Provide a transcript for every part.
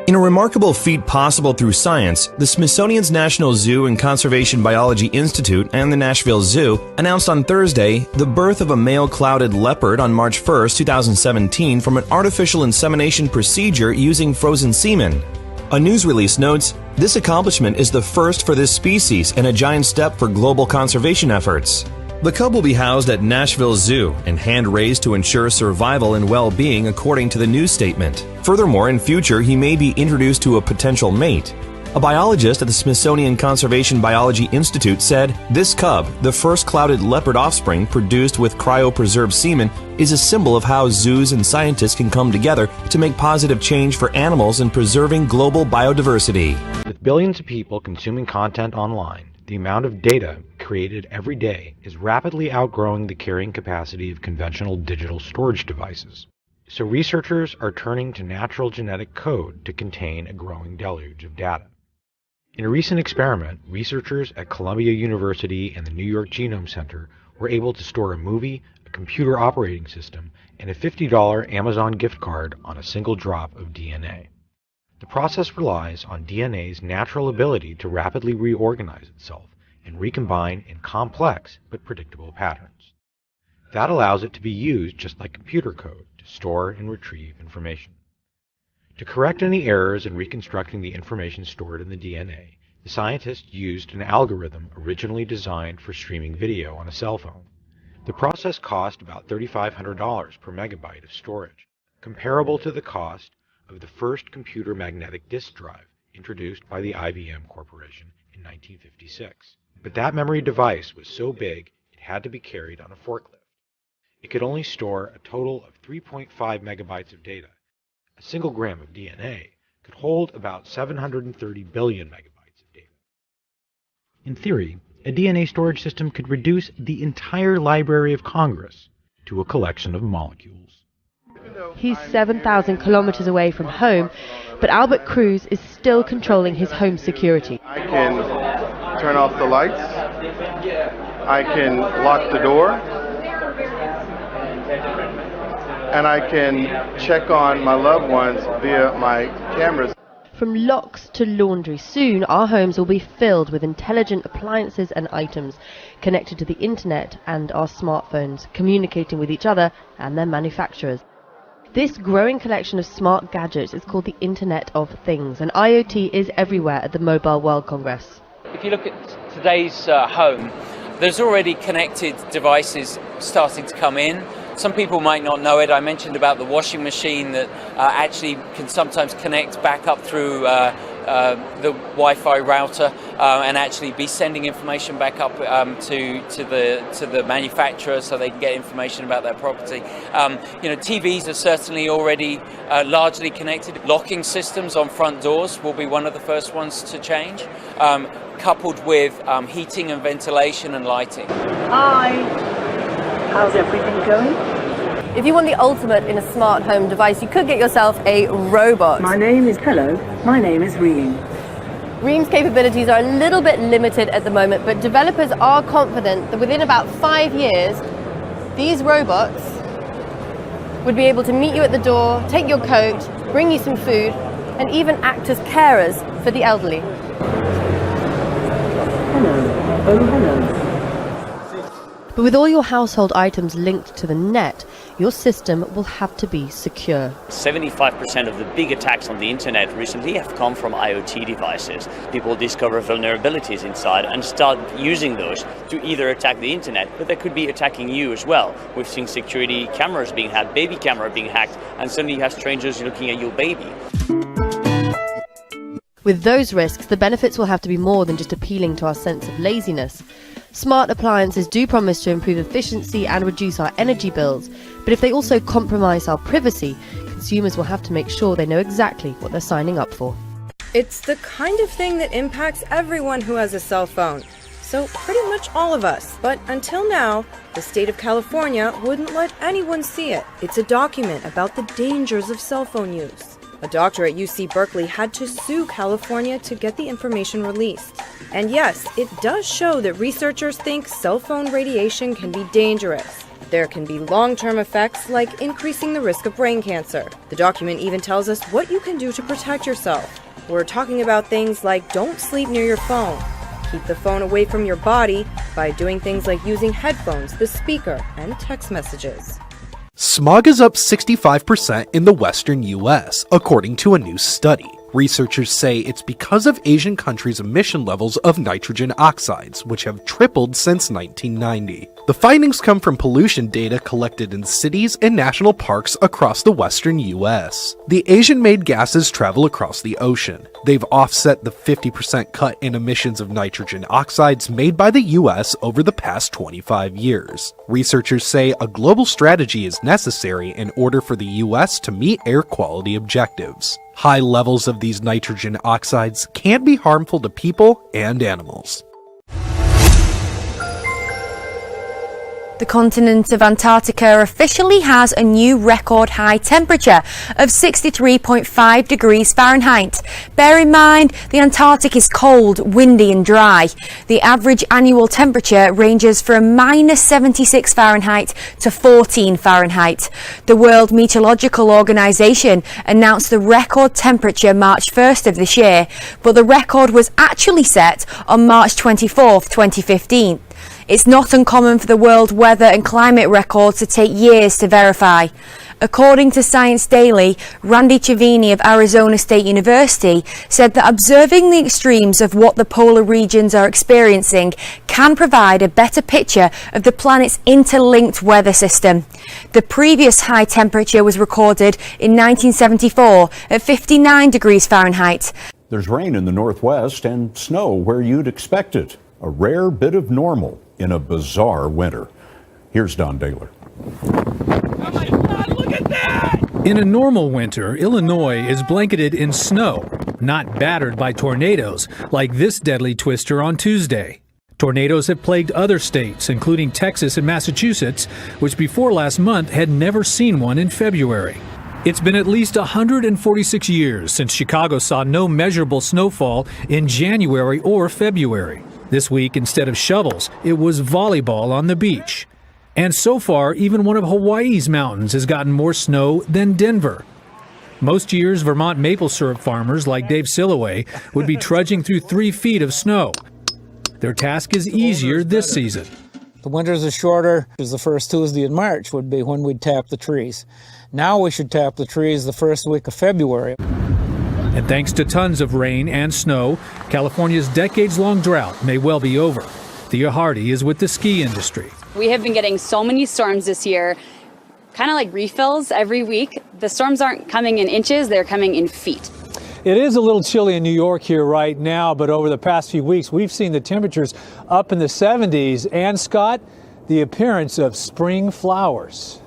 In a remarkable feat possible through science, the Smithsonian's National Zoo and Conservation Biology Institute and the Nashville Zoo announced on Thursday the birth of a male clouded leopard on March 1, 2017 from an artificial insemination procedure using frozen semen. A news release notes, "This accomplishment is the first for this species and a giant step for global conservation efforts." The cub will be housed at Nashville Zoo and hand-raised to ensure survival and well-being according to the news statement. Furthermore, in future, he may be introduced to a potential mate. A biologist at the Smithsonian Conservation Biology Institute said, "This cub, the first clouded leopard offspring produced with cryopreserved semen, is a symbol of how zoos and scientists can come together to make positive change for animals and preserving global biodiversity." With billions of people consuming content online, the amount of data created every day is rapidly outgrowing the carrying capacity of conventional digital storage devices. So researchers are turning to natural genetic code to contain a growing deluge of data. In a recent experiment, researchers at Columbia University and the New York Genome Center were able to store a movie, a computer operating system, and a $50 Amazon gift card on a single drop of DNA. The process relies on DNA's natural ability to rapidly reorganize itself and recombine in complex but predictable patterns. That allows it to be used just like computer code to store and retrieve information. To correct any errors in reconstructing the information stored in the DNA, the scientists used an algorithm originally designed for streaming video on a cell phone. The process cost about $3,500 per megabyte of storage, comparable to the cost of the first computer magnetic disk drive introduced by the IBM Corporation in 1956. But that memory device was so big it had to be carried on a forklift. It could only store a total of 3.5 megabytes of data. A single gram of DNA could hold about 730 billion megabytes of data. In theory, a DNA storage system could reduce the entire Library of Congress to a collection of molecules. He's 7,000 kilometers away from home, but Albert Cruz is still controlling his home security. I can turn off the lights, I can lock the door, and I can check on my loved ones via my cameras. From locks to laundry, soon our homes will be filled with intelligent appliances and items connected to the internet and our smartphones, communicating with each other and their manufacturers. This growing collection of smart gadgets is called the Internet of Things, and IoT is everywhere at the Mobile World Congress. If you look at today's home, there's already connected devices starting to come in. Some people might not know it. I mentioned about the washing machine that actually can sometimes connect back up through the Wi-Fi router and actually be sending information back up to the manufacturer so they can get information about their property. TVs are certainly already largely connected. Locking systems on front doors will be one of the first ones to change, coupled with heating and ventilation and lighting. Hi, how's everything going? If you want the ultimate in a smart home device, you could get yourself a robot. My name is Reem. Reem's capabilities are a little bit limited at the moment, but developers are confident that within about 5 years, these robots would be able to meet you at the door, take your coat, bring you some food, and even act as carers for the elderly. Hello. Oh, hello. But with all your household items linked to the net, your system will have to be secure. 75% of the big attacks on the internet recently have come from IoT devices. People discover vulnerabilities inside and start using those to either attack the internet, but they could be attacking you as well. We've seen security cameras being hacked, baby camera being hacked, and suddenly you have strangers looking at your baby. With those risks, the benefits will have to be more than just appealing to our sense of laziness. Smart appliances do promise to improve efficiency and reduce our energy bills, but if they also compromise our privacy, consumers will have to make sure they know exactly what they're signing up for. It's the kind of thing that impacts everyone who has a cell phone. So pretty much all of us. But until now, the state of California wouldn't let anyone see it. It's a document about the dangers of cell phone use. A doctor at UC Berkeley had to sue California to get the information released. And yes, it does show that researchers think cell phone radiation can be dangerous. There can be long-term effects like increasing the risk of brain cancer. The document even tells us what you can do to protect yourself. We're talking about things like don't sleep near your phone. Keep the phone away from your body by doing things like using headphones, the speaker, and text messages. Smog is up 65% in the western U.S., according to a new study. Researchers say it's because of Asian countries' emission levels of nitrogen oxides, which have tripled since 1990. The findings come from pollution data collected in cities and national parks across the western U.S. The Asian-made gases travel across the ocean. They've offset the 50% cut in emissions of nitrogen oxides made by the U.S. over the past 25 years. Researchers say a global strategy is necessary in order for the U.S. to meet air quality objectives. High levels of these nitrogen oxides can be harmful to people and animals. The continent of Antarctica officially has a new record high temperature of 63.5 degrees Fahrenheit. Bear in mind, the Antarctic is cold, windy and dry. The average annual temperature ranges from -76 Fahrenheit to 14 Fahrenheit. The World Meteorological Organization announced the record temperature March 1st of this year, but the record was actually set on March 24th, 2015. It's not uncommon for the world weather and climate records to take years to verify. According to Science Daily, Randy Chavini of Arizona State University said that observing the extremes of what the polar regions are experiencing can provide a better picture of the planet's interlinked weather system. The previous high temperature was recorded in 1974 at 59 degrees Fahrenheit. There's rain in the northwest and snow where you'd expect it. A rare bit of normal in a bizarre winter. Here's Don Daler. Oh my God, look at that! In a normal winter, Illinois is blanketed in snow, not battered by tornadoes like this deadly twister on Tuesday. Tornadoes have plagued other states, including Texas and Massachusetts, which before last month had never seen one in February. It's been at least 146 years since Chicago saw no measurable snowfall in January or February. This week, instead of shovels, it was volleyball on the beach. And so far, even one of Hawaii's mountains has gotten more snow than Denver. Most years, Vermont maple syrup farmers like Dave Silloway would be trudging through 3 feet of snow. Their task is easier this season. The winters are shorter. The first Tuesday in March would be when we'd tap the trees. Now we should tap the trees the first week of February. And thanks to tons of rain and snow, California's decades-long drought may well be over. Thea Hardy is with the ski industry. We have been getting so many storms this year, kind of like refills every week. The storms aren't coming in inches, they're coming in feet. It is a little chilly in New York here right now, but over the past few weeks, we've seen the temperatures up in the 70s. And, Scott, the appearance of spring flowers.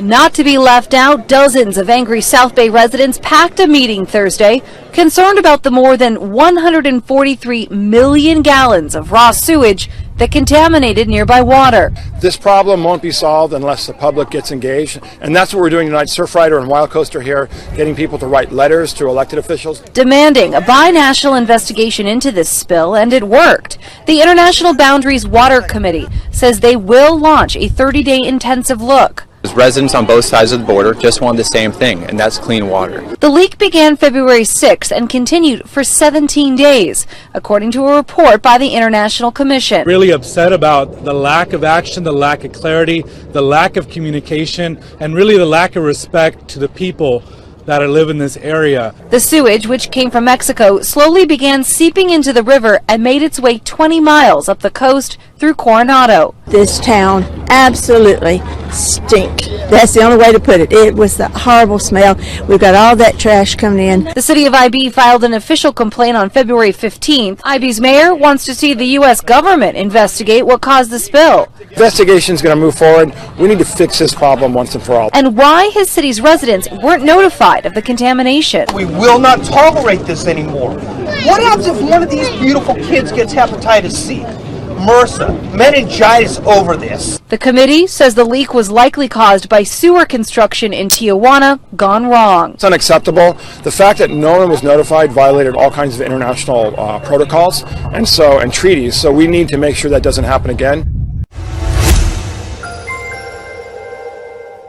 Not to be left out, dozens of angry South Bay residents packed a meeting Thursday, concerned about the more than 143 million gallons of raw sewage that contaminated nearby water. This problem won't be solved unless the public gets engaged, and that's what we're doing tonight. Surfrider and Wild Coaster here, getting people to write letters to elected officials. Demanding a binational investigation into this spill, and it worked. The International Boundaries Water Committee says they will launch a 30-day intensive look. Residents on both sides of the border just want the same thing, and that's clean water. The leak began February 6th and continued for 17 days, according to a report by the International Commission. Really upset about the lack of action, the lack of clarity, the lack of communication, and really the lack of respect to the people that live in this area. The sewage, which came from Mexico, slowly began seeping into the river and made its way 20 miles up the coast through Coronado. This town absolutely stink. That's the only way to put it. It was a horrible smell. We've got all that trash coming in. The city of IB filed an official complaint on February 15th. IB's mayor wants to see the U.S. government investigate what caused the spill. Investigation is going to move forward. We need to fix this problem once and for all. And why his city's residents weren't notified of the contamination. We will not tolerate this anymore. What happens if one of these beautiful kids gets hepatitis C? MRSA, meningitis over this. The committee says the leak was likely caused by sewer construction in Tijuana gone wrong. It's unacceptable. The fact that no one was notified violated all kinds of international protocols and treaties, so we need to make sure that doesn't happen again.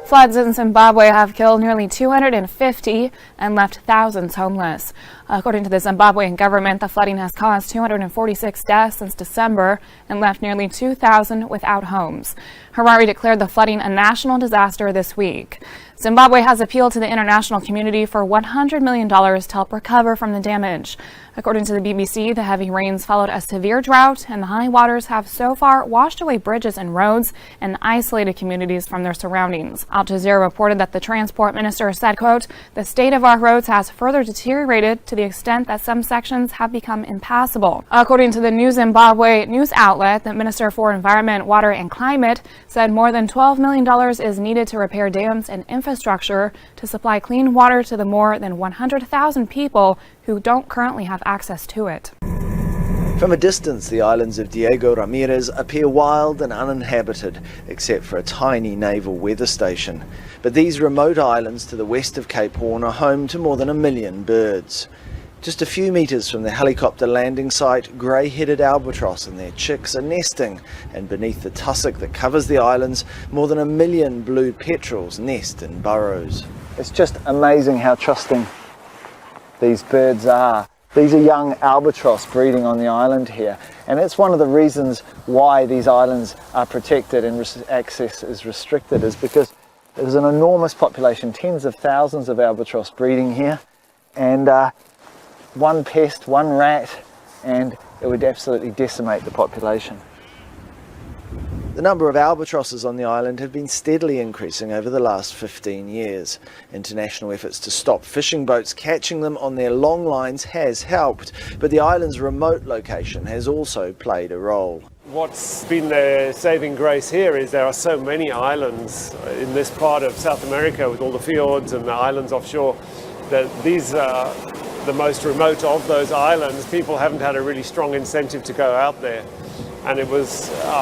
Floods in Zimbabwe have killed nearly 250 and left thousands homeless. According to the Zimbabwean government, the flooding has caused 246 deaths since December and left nearly 2,000 without homes. Harare declared the flooding a national disaster this week. Zimbabwe has appealed to the international community for $100 million to help recover from the damage. According to the BBC, the heavy rains followed a severe drought, and the high waters have so far washed away bridges and roads and isolated communities from their surroundings. Al Jazeera reported that the transport minister said, quote, "The state of our roads has further deteriorated to the extent that some sections have become impassable." According to the New Zimbabwe news outlet, the Minister for Environment, Water and Climate said more than $12 million is needed to repair dams and infrastructure to supply clean water to the more than 100,000 people who don't currently have access to it. From a distance, the islands of Diego Ramirez appear wild and uninhabited, except for a tiny naval weather station. But these remote islands to the west of Cape Horn are home to more than 1 million birds. Just a few metres from the helicopter landing site, grey-headed albatross and their chicks are nesting, and beneath the tussock that covers the islands, more than 1 million blue petrels nest in burrows. It's just amazing how trusting these birds are. These are young albatross breeding on the island here, and it's one of the reasons why these islands are protected and access is restricted, is because there's an enormous population, tens of thousands of albatross breeding here, and one pest, one rat, and it would absolutely decimate the population. The number of albatrosses on the island have been steadily increasing over the last 15 years. International efforts to stop fishing boats catching them on their long lines has helped, but the island's remote location has also played a role. What's been the saving grace here is there are so many islands in this part of South America with all the fjords and the islands offshore that these are the most remote of those islands. People haven't had a really strong incentive to go out there. And it was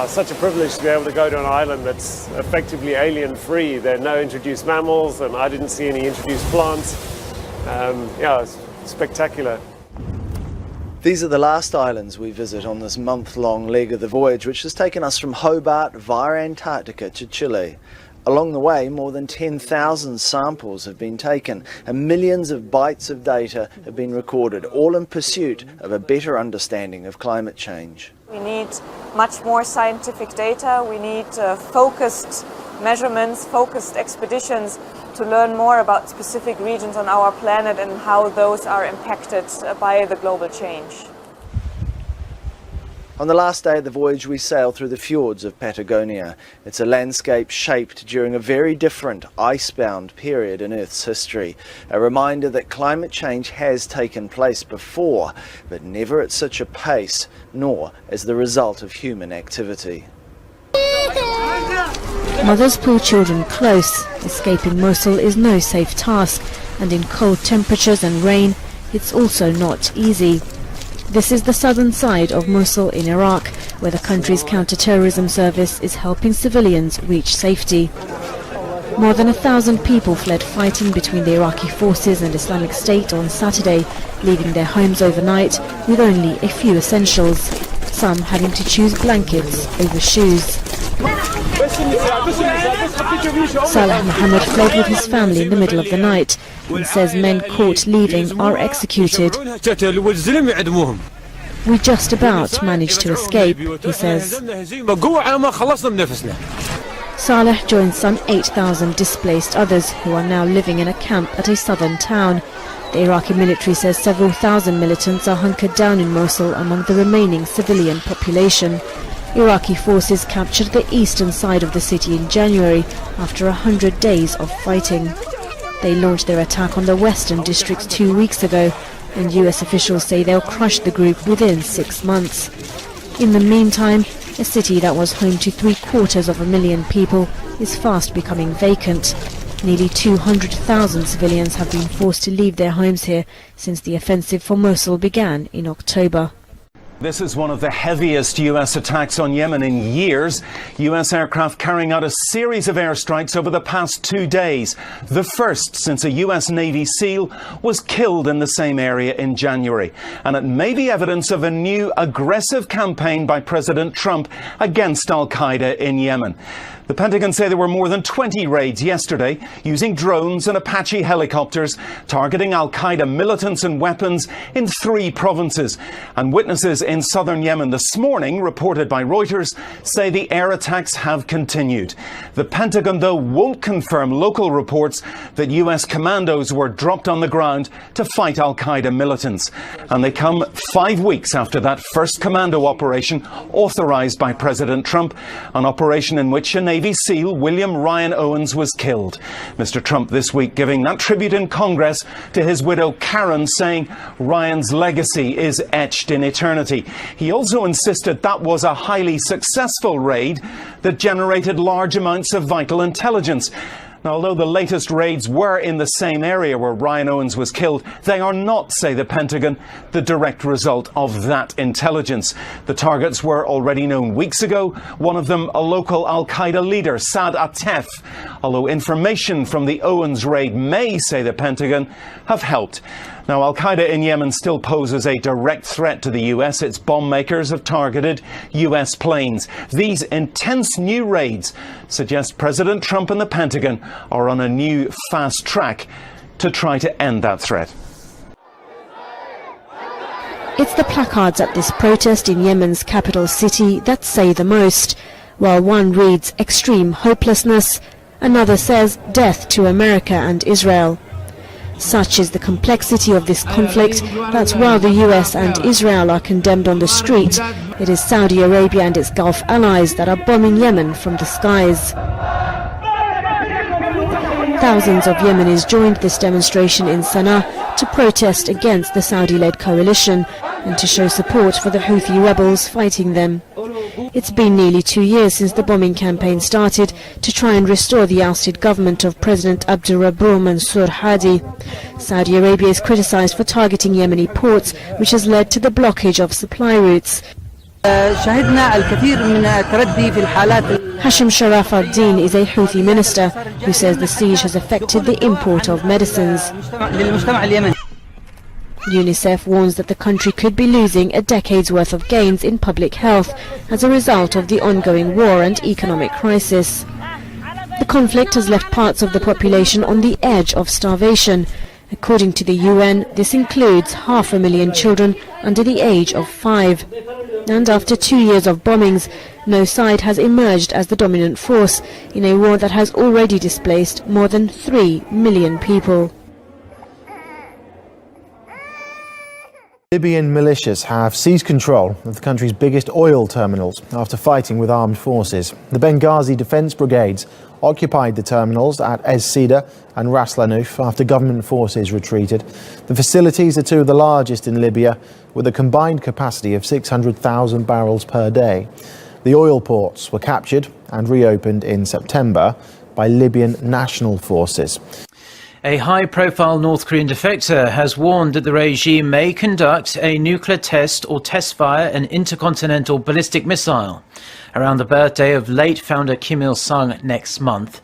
such a privilege to be able to go to an island that's effectively alien-free. There are no introduced mammals, and I didn't see any introduced plants. It's spectacular. These are the last islands we visit on this month-long leg of the voyage, which has taken us from Hobart via Antarctica to Chile. Along the way, more than 10,000 samples have been taken and millions of bytes of data have been recorded, all in pursuit of a better understanding of climate change. We need much more scientific data. We need focused measurements, focused expeditions to learn more about specific regions on our planet and how those are impacted by the global change. On the last day of the voyage, we sail through the fjords of Patagonia. It's a landscape shaped during a very different icebound period in Earth's history. A reminder that climate change has taken place before, but never at such a pace, nor as the result of human activity. Mothers pull children close. Escaping Mosul is no safe task, and in cold temperatures and rain, it's also not easy. This is the southern side of Mosul in Iraq, where the country's counter-terrorism service is helping civilians reach safety. More than 1,000 people fled fighting between the Iraqi forces and Islamic State on Saturday, leaving their homes overnight with only a few essentials, some having to choose blankets over shoes. Salah Mohammed fled with his family in the middle of the night and says men caught leaving are executed. We just about managed to escape, he says. Saleh joins some 8,000 displaced others who are now living in a camp at a southern town. The Iraqi military says several thousand militants are hunkered down in Mosul among the remaining civilian population. Iraqi forces captured the eastern side of the city in January after 100 days of fighting. They launched their attack on the western districts 2 weeks ago, and US officials say they'll crush the group within 6 months. In the meantime, a city that was home to 750,000 people is fast becoming vacant. Nearly 200,000 civilians have been forced to leave their homes here since the offensive for Mosul began in October. This is one of the heaviest US attacks on Yemen in years. US aircraft carrying out a series of airstrikes over the past 2 days. The first since a US Navy SEAL was killed in the same area in January. And it may be evidence of a new aggressive campaign by President Trump against al-Qaeda in Yemen. The Pentagon say there were more than 20 raids yesterday using drones and Apache helicopters targeting al-Qaeda militants and weapons in 3 provinces. And witnesses in southern Yemen this morning, reported by Reuters, say the air attacks have continued. The Pentagon, though, won't confirm local reports that US commandos were dropped on the ground to fight al-Qaeda militants. And they come 5 weeks after that first commando operation authorized by President Trump, an operation in which a Navy SEAL, William Ryan Owens, was killed. Mr. Trump this week giving that tribute in Congress to his widow Karen, saying Ryan's legacy is etched in eternity. He also insisted that was a highly successful raid that generated large amounts of vital intelligence. Now, although the latest raids were in the same area where Ryan Owens was killed, they are not, say the Pentagon, the direct result of that intelligence. The targets were already known weeks ago, one of them a local al-Qaeda leader, Saad Atef, although information from the Owens raid may, say the Pentagon, have helped. Now, al-Qaeda in Yemen still poses a direct threat to the US. Its bomb makers have targeted US planes. These intense new raids suggest President Trump and the Pentagon are on a new fast track to try to end that threat. It's the placards at this protest in Yemen's capital city that say the most. While one reads extreme hopelessness, another says death to America and Israel. Such is the complexity of this conflict that while the US and Israel are condemned on the street, it is Saudi Arabia and its Gulf allies that are bombing Yemen from the skies. Thousands of Yemenis joined this demonstration in Sana'a to protest against the Saudi-led coalition and to show support for the Houthi rebels fighting them. It's been nearly 2 years since the bombing campaign started to try and restore the ousted government of President Abdurrabbu Mansur Hadi. Saudi Arabia is criticized for targeting Yemeni ports, which has led to the blockage of supply routes. Hashim Sharaf al-Din is a Houthi minister who says the siege has affected the import of medicines. UNICEF warns that the country could be losing a decade's worth of gains in public health as a result of the ongoing war and economic crisis. The conflict has left parts of the population on the edge of starvation. According to the UN, this includes 500,000 children under the age of 5. And after 2 years of bombings, no side has emerged as the dominant force in a war that has already displaced more than 3 million people. Libyan militias have seized control of the country's biggest oil terminals after fighting with armed forces. The Benghazi Defence Brigades occupied the terminals at Ez Sida and Ras Lanuf after government forces retreated. The facilities are 2 of the largest in Libya, with a combined capacity of 600,000 barrels per day. The oil ports were captured and reopened in September by Libyan national forces. A high-profile North Korean defector has warned that the regime may conduct a nuclear test or test-fire an intercontinental ballistic missile around the birthday of late founder Kim Il-sung next month.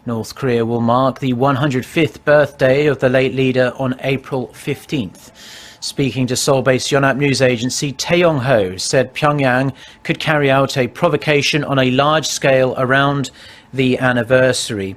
North Korea will mark the 105th birthday of the late leader on April 15th. Speaking to Seoul-based Yonhap news agency, Tae Yong-ho said Pyongyang could carry out a provocation on a large scale around the anniversary.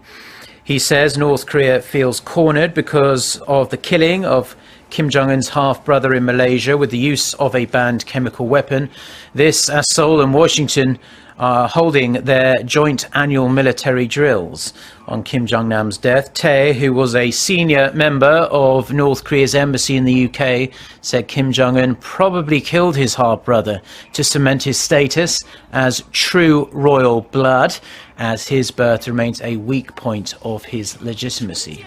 He says North Korea feels cornered because of the killing of Kim Jong-un's half-brother in Malaysia with the use of a banned chemical weapon. This, as Seoul and Washington are holding their joint annual military drills. On Kim Jong-nam's death, Tae, who was a senior member of North Korea's embassy in the UK, said Kim Jong-un probably killed his half-brother to cement his status as true royal blood, as his birth remains a weak point of his legitimacy.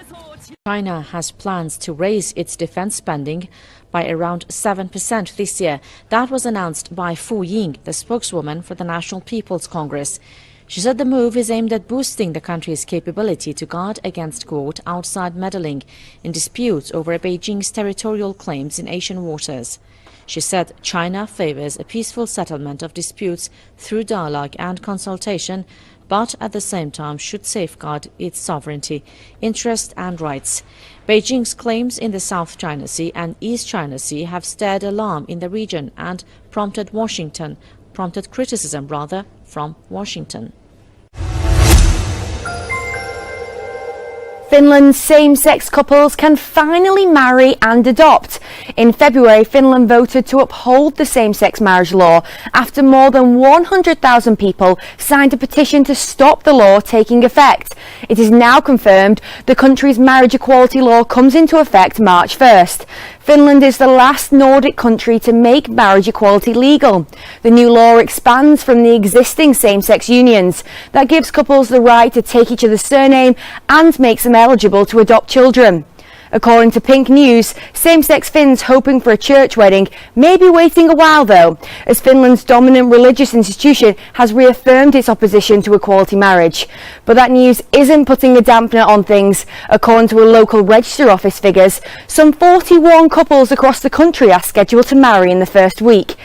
China has plans to raise its defense spending by around 7% this year. That was announced by Fu Ying, the spokeswoman for the National People's Congress. She said the move is aimed at boosting the country's capability to guard against, quote, outside meddling in disputes over Beijing's territorial claims in Asian waters. She said China favors a peaceful settlement of disputes through dialogue and consultation, but at the same time should safeguard its sovereignty, interests and rights. Beijing's claims in the South China Sea and East China Sea have stirred alarm in the region and prompted criticism from Washington. Finland's same-sex couples can finally marry and adopt. In February, Finland voted to uphold the same-sex marriage law after more than 100,000 people signed a petition to stop the law taking effect. It is now confirmed the country's marriage equality law comes into effect March 1st. Finland is the last Nordic country to make marriage equality legal. The new law expands from the existing same-sex unions. That gives couples the right to take each other's surname and makes them eligible to adopt children. According to Pink News, same-sex Finns hoping for a church wedding may be waiting a while though, as Finland's dominant religious institution has reaffirmed its opposition to equality marriage. But that news isn't putting a dampener on things. According to a local register office figures, some 41 couples across the country are scheduled to marry in the first week.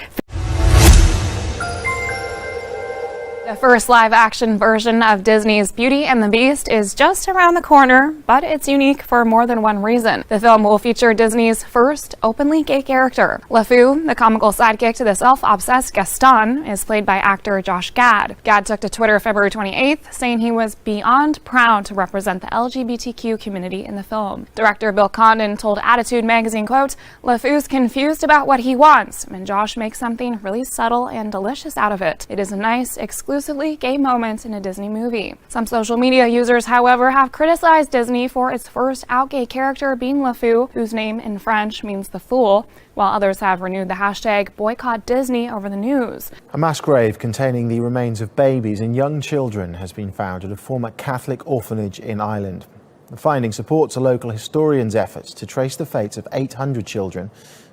The first live-action version of Disney's Beauty and the Beast is just around the corner, but it's unique for more than one reason. The film will feature Disney's first openly gay character. LeFou, the comical sidekick to the self-obsessed Gaston, is played by actor Josh Gad. Gad took to Twitter February 28th, saying he was beyond proud to represent the LGBTQ community in the film. Director Bill Condon told Attitude magazine, quote, "LeFou's confused about what he wants, and Josh makes something really subtle and delicious out of it. It is a nice, exclusively gay moment in a Disney movie." Some social media users, however, have criticized Disney for its first out gay character being LeFou, whose name in French means the fool, while others have renewed the hashtag boycott Disney over the news. A mass grave containing the remains of babies and young children has been found at a former Catholic orphanage in Ireland. The finding supports a local historian's efforts to trace the fates of 800 children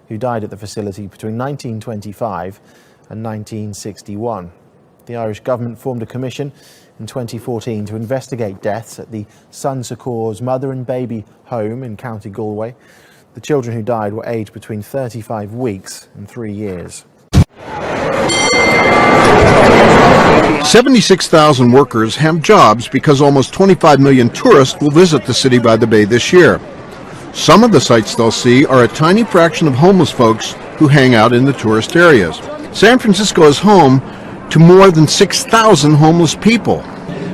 who died at the facility between 1925 and 1961. The Irish government formed a commission in 2014 to investigate deaths at the Sun Succor's mother and baby home in County Galway. The children who died were aged between 35 weeks and 3 years. 76,000 workers have jobs because almost 25 million tourists will visit the city by the bay this year. Some of the sights they'll see are a tiny fraction of homeless folks who hang out in the tourist areas. San Francisco is home to more than 6,000 homeless people.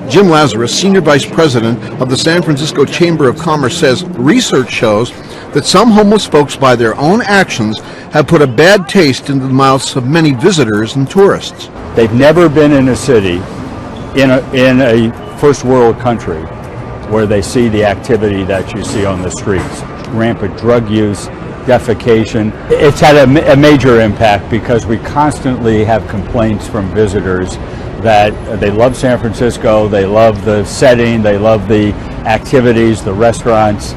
Jim Lazarus, Senior Vice President of the San Francisco Chamber of Commerce, says research shows that some homeless folks, by their own actions, have put a bad taste into the mouths of many visitors and tourists. They've never been in a city, in a first world country, where they see the activity that you see on the streets. Rampant drug use, defecation. It's had a major impact because we constantly have complaints from visitors that they love San Francisco, they love the setting, they love the activities, the restaurants,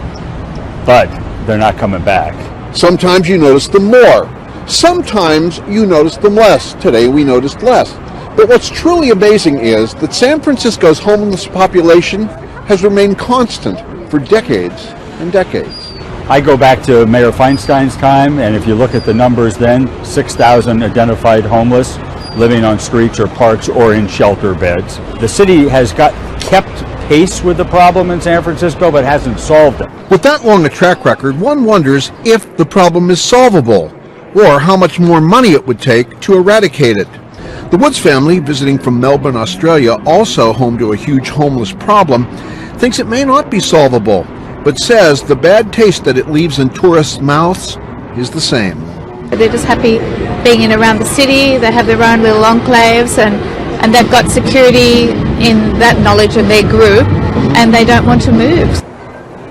but they're not coming back. Sometimes you notice them more. Sometimes you notice them less. Today we noticed less. But what's truly amazing is that San Francisco's homeless population has remained constant for decades and decades. I go back to Mayor Feinstein's time, and if you look at the numbers then, 6,000 identified homeless living on streets or parks or in shelter beds. The city has kept pace with the problem in San Francisco, but hasn't solved it. With that long a track record, one wonders if the problem is solvable, or how much more money it would take to eradicate it. The Woods family, visiting from Melbourne, Australia, also home to a huge homeless problem, thinks it may not be solvable, but says the bad taste that it leaves in tourists' mouths is the same. They're just happy being in around the city. They have their own little enclaves, and and they've got security in that knowledge of their group, and they don't want to move.